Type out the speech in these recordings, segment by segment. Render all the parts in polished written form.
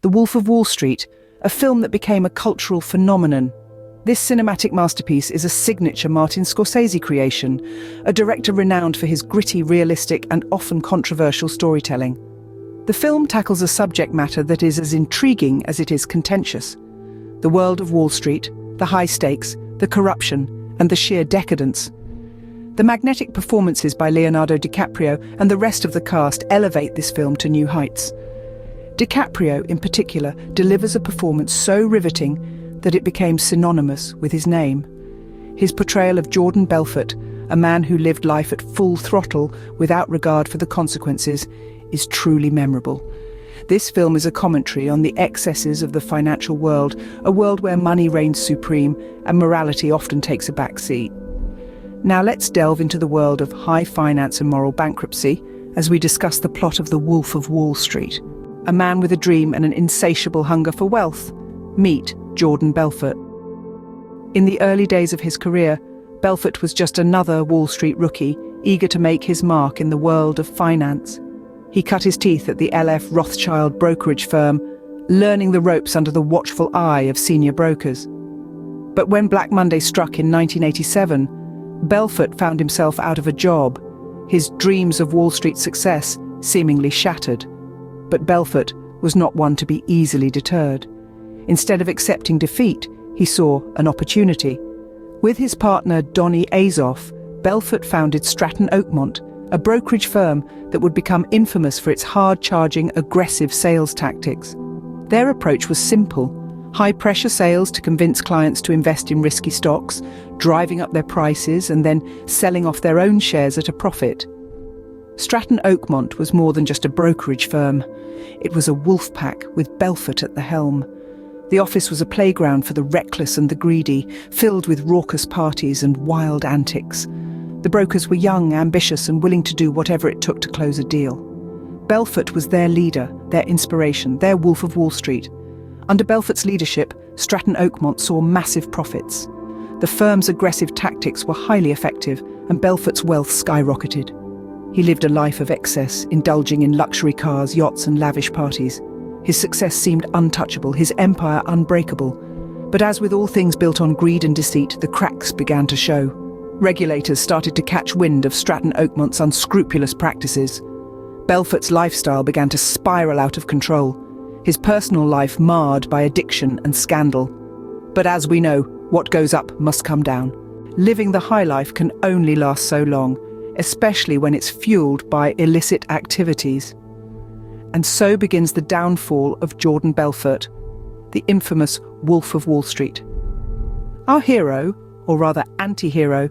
The Wolf of Wall Street, a film that became a cultural phenomenon. This cinematic masterpiece is a signature Martin Scorsese creation, a director renowned for his gritty, realistic, and often controversial storytelling. The film tackles a subject matter that is as intriguing as it is contentious. The world of Wall Street, the high stakes, the corruption, and the sheer decadence. The magnetic performances by Leonardo DiCaprio and the rest of the cast elevate this film to new heights. DiCaprio, in particular, delivers a performance so riveting that it became synonymous with his name. His portrayal of Jordan Belfort, a man who lived life at full throttle without regard for the consequences, is truly memorable. This film is a commentary on the excesses of the financial world, a world where money reigns supreme and morality often takes a back seat. Now let's delve into the world of high finance and moral bankruptcy as we discuss the plot of The Wolf of Wall Street. A man with a dream and an insatiable hunger for wealth. Meet Jordan Belfort. In the early days of his career, Belfort was just another Wall Street rookie, eager to make his mark in the world of finance. He cut his teeth at the L.F. Rothschild brokerage firm, learning the ropes under the watchful eye of senior brokers. But when Black Monday struck in 1987, Belfort found himself out of a job, his dreams of Wall Street success seemingly shattered. But Belfort was not one to be easily deterred. Instead of accepting defeat, he saw an opportunity. With his partner Donny Azoff, Belfort founded Stratton Oakmont, a brokerage firm that would become infamous for its hard-charging, aggressive sales tactics. Their approach was simple: high-pressure sales to convince clients to invest in risky stocks, driving up their prices and then selling off their own shares at a profit. Stratton Oakmont was more than just a brokerage firm. It was a wolf pack with Belfort at the helm. The office was a playground for the reckless and the greedy, filled with raucous parties and wild antics. The brokers were young, ambitious, and willing to do whatever it took to close a deal. Belfort was their leader, their inspiration, their Wolf of Wall Street. Under Belfort's leadership, Stratton Oakmont saw massive profits. The firm's aggressive tactics were highly effective, and Belfort's wealth skyrocketed. He lived a life of excess, indulging in luxury cars, yachts, and lavish parties. His success seemed untouchable, his empire unbreakable. But as with all things built on greed and deceit, the cracks began to show. Regulators started to catch wind of Stratton Oakmont's unscrupulous practices. Belfort's lifestyle began to spiral out of control, his personal life marred by addiction and scandal. But as we know, what goes up must come down. Living the high life can only last so long, especially when it's fueled by illicit activities. And so begins the downfall of Jordan Belfort, the infamous Wolf of Wall Street. Our hero, or rather anti-hero,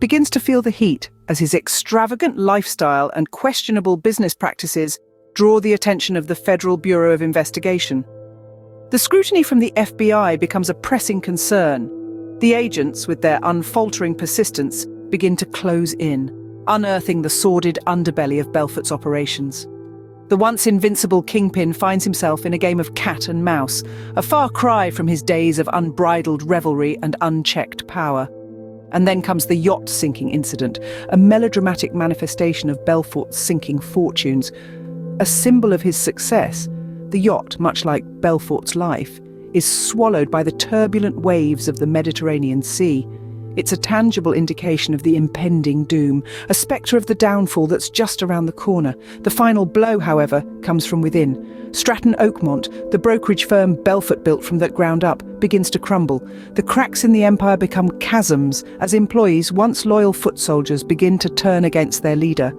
begins to feel the heat as his extravagant lifestyle and questionable business practices draw the attention of the Federal Bureau of Investigation. The scrutiny from the FBI becomes a pressing concern. The agents, with their unfaltering persistence, begin to close in, unearthing the sordid underbelly of Belfort's operations. The once invincible kingpin finds himself in a game of cat and mouse, a far cry from his days of unbridled revelry and unchecked power. And then comes the yacht sinking incident, a melodramatic manifestation of Belfort's sinking fortunes. A symbol of his success, the yacht, much like Belfort's life, is swallowed by the turbulent waves of the Mediterranean Sea. It's a tangible indication of the impending doom, a spectre of the downfall that's just around the corner. The final blow, however, comes from within. Stratton Oakmont, the brokerage firm Belfort built from the ground up, begins to crumble. The cracks in the empire become chasms as employees, once loyal foot soldiers, begin to turn against their leader.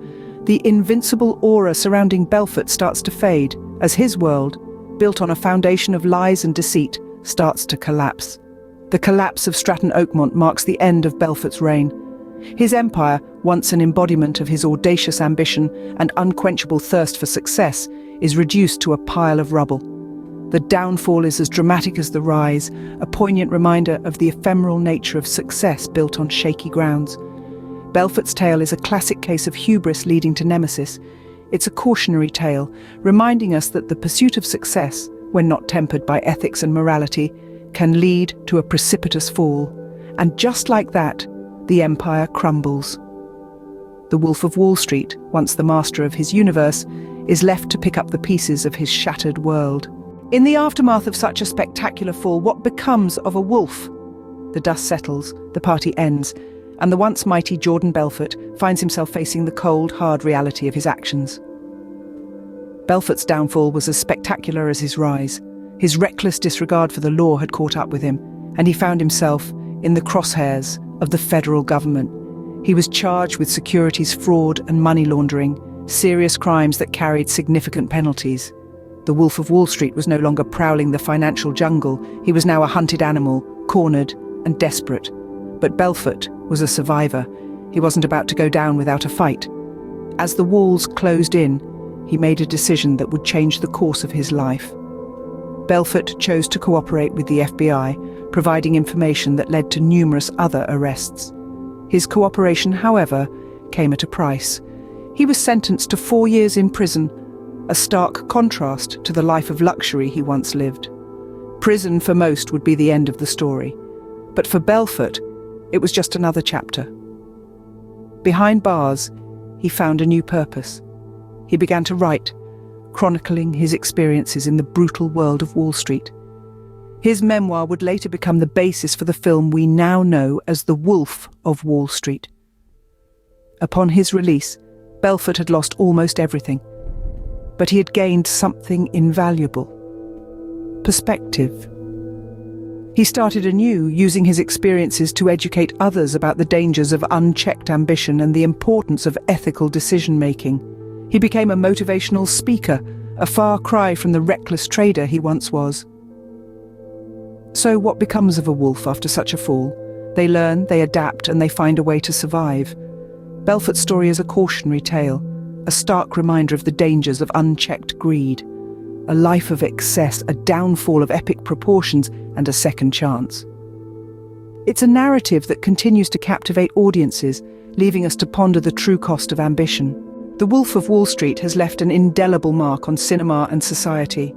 The invincible aura surrounding Belfort starts to fade as his world, built on a foundation of lies and deceit, starts to collapse. The collapse of Stratton Oakmont marks the end of Belfort's reign. His empire, once an embodiment of his audacious ambition and unquenchable thirst for success, is reduced to a pile of rubble. The downfall is as dramatic as the rise, a poignant reminder of the ephemeral nature of success built on shaky grounds. Belfort's tale is a classic case of hubris leading to nemesis. It's a cautionary tale, reminding us that the pursuit of success, when not tempered by ethics and morality, can lead to a precipitous fall. And just like that, the empire crumbles. The Wolf of Wall Street, once the master of his universe, is left to pick up the pieces of his shattered world. In the aftermath of such a spectacular fall, what becomes of a wolf? The dust settles, the party ends, and the once mighty Jordan Belfort finds himself facing the cold, hard reality of his actions. Belfort's downfall was as spectacular as his rise. His reckless disregard for the law had caught up with him, and he found himself in the crosshairs of the federal government. He was charged with securities fraud and money laundering, serious crimes that carried significant penalties. The Wolf of Wall Street was no longer prowling the financial jungle. He was now a hunted animal, cornered and desperate. But Belfort was a survivor. He wasn't about to go down without a fight. As the walls closed in, he made a decision that would change the course of his life. Belfort chose to cooperate with the FBI, providing information that led to numerous other arrests. His cooperation, however, came at a price. He was sentenced to 4 years in prison, a stark contrast to the life of luxury he once lived. Prison for most would be the end of the story, but for Belfort, it was just another chapter. Behind bars, he found a new purpose. He began to write, chronicling his experiences in the brutal world of Wall Street. His memoir would later become the basis for the film we now know as The Wolf of Wall Street. Upon his release, Belfort had lost almost everything, but he had gained something invaluable: perspective. He started anew, using his experiences to educate others about the dangers of unchecked ambition and the importance of ethical decision-making. He became a motivational speaker, a far cry from the reckless trader he once was. So what becomes of a wolf after such a fall? They learn, they adapt, and they find a way to survive. Belfort's story is a cautionary tale, a stark reminder of the dangers of unchecked greed, a life of excess, a downfall of epic proportions, and a second chance. It's a narrative that continues to captivate audiences, leaving us to ponder the true cost of ambition. The Wolf of Wall Street has left an indelible mark on cinema and society.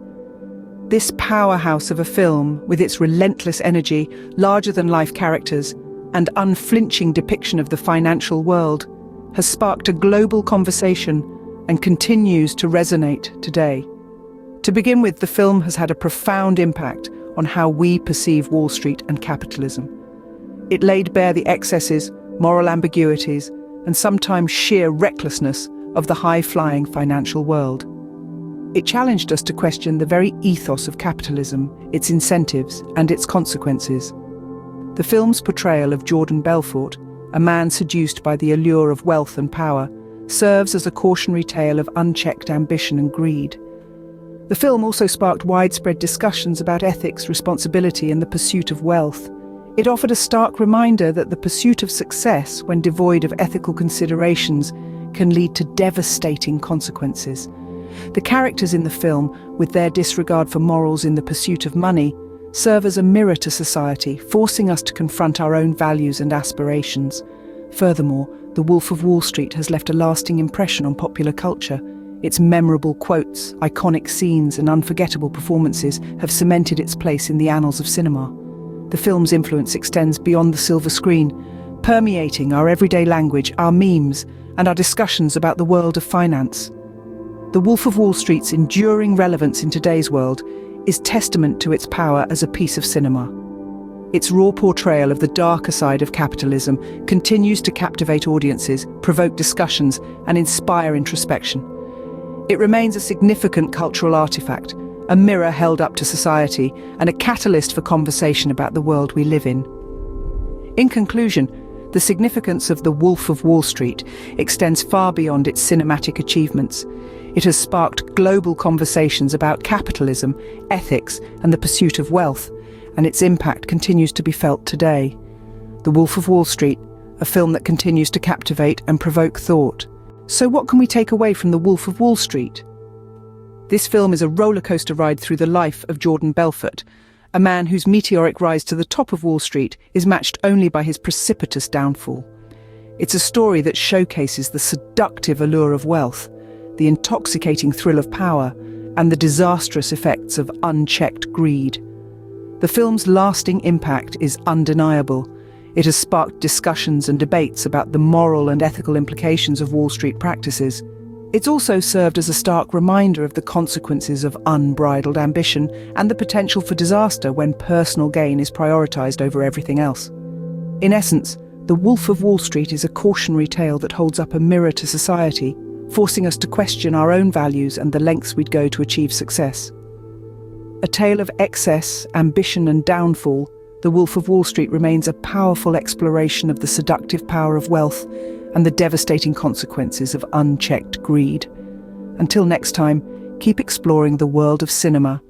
This powerhouse of a film, with its relentless energy, larger-than-life characters, and unflinching depiction of the financial world, has sparked a global conversation and continues to resonate today. To begin with, the film has had a profound impact on how we perceive Wall Street and capitalism. It laid bare the excesses, moral ambiguities, and sometimes sheer recklessness of the high-flying financial world. It challenged us to question the very ethos of capitalism, its incentives, and its consequences. The film's portrayal of Jordan Belfort, a man seduced by the allure of wealth and power, serves as a cautionary tale of unchecked ambition and greed. The film also sparked widespread discussions about ethics, responsibility, and the pursuit of wealth. It offered a stark reminder that the pursuit of success, when devoid of ethical considerations, can lead to devastating consequences. The characters in the film, with their disregard for morals in the pursuit of money, serve as a mirror to society, forcing us to confront our own values and aspirations. Furthermore, The Wolf of Wall Street has left a lasting impression on popular culture. Its memorable quotes, iconic scenes, and unforgettable performances have cemented its place in the annals of cinema. The film's influence extends beyond the silver screen, permeating our everyday language, our memes, and our discussions about the world of finance. The Wolf of Wall Street's enduring relevance in today's world is testament to its power as a piece of cinema. Its raw portrayal of the darker side of capitalism continues to captivate audiences, provoke discussions, and inspire introspection. It remains a significant cultural artifact, a mirror held up to society, and a catalyst for conversation about the world we live in. In conclusion, the significance of The Wolf of Wall Street extends far beyond its cinematic achievements. It has sparked global conversations about capitalism, ethics, and the pursuit of wealth, and its impact continues to be felt today. The Wolf of Wall Street, a film that continues to captivate and provoke thought. So what can we take away from The Wolf of Wall Street? This film is a rollercoaster ride through the life of Jordan Belfort, a man whose meteoric rise to the top of Wall Street is matched only by his precipitous downfall. It's a story that showcases the seductive allure of wealth, the intoxicating thrill of power, and the disastrous effects of unchecked greed. The film's lasting impact is undeniable. It has sparked discussions and debates about the moral and ethical implications of Wall Street practices. It's also served as a stark reminder of the consequences of unbridled ambition and the potential for disaster when personal gain is prioritized over everything else. In essence, The Wolf of Wall Street is a cautionary tale that holds up a mirror to society, forcing us to question our own values and the lengths we'd go to achieve success. A tale of excess, ambition and downfall, The Wolf of Wall Street remains a powerful exploration of the seductive power of wealth and the devastating consequences of unchecked greed. Until next time, keep exploring the world of cinema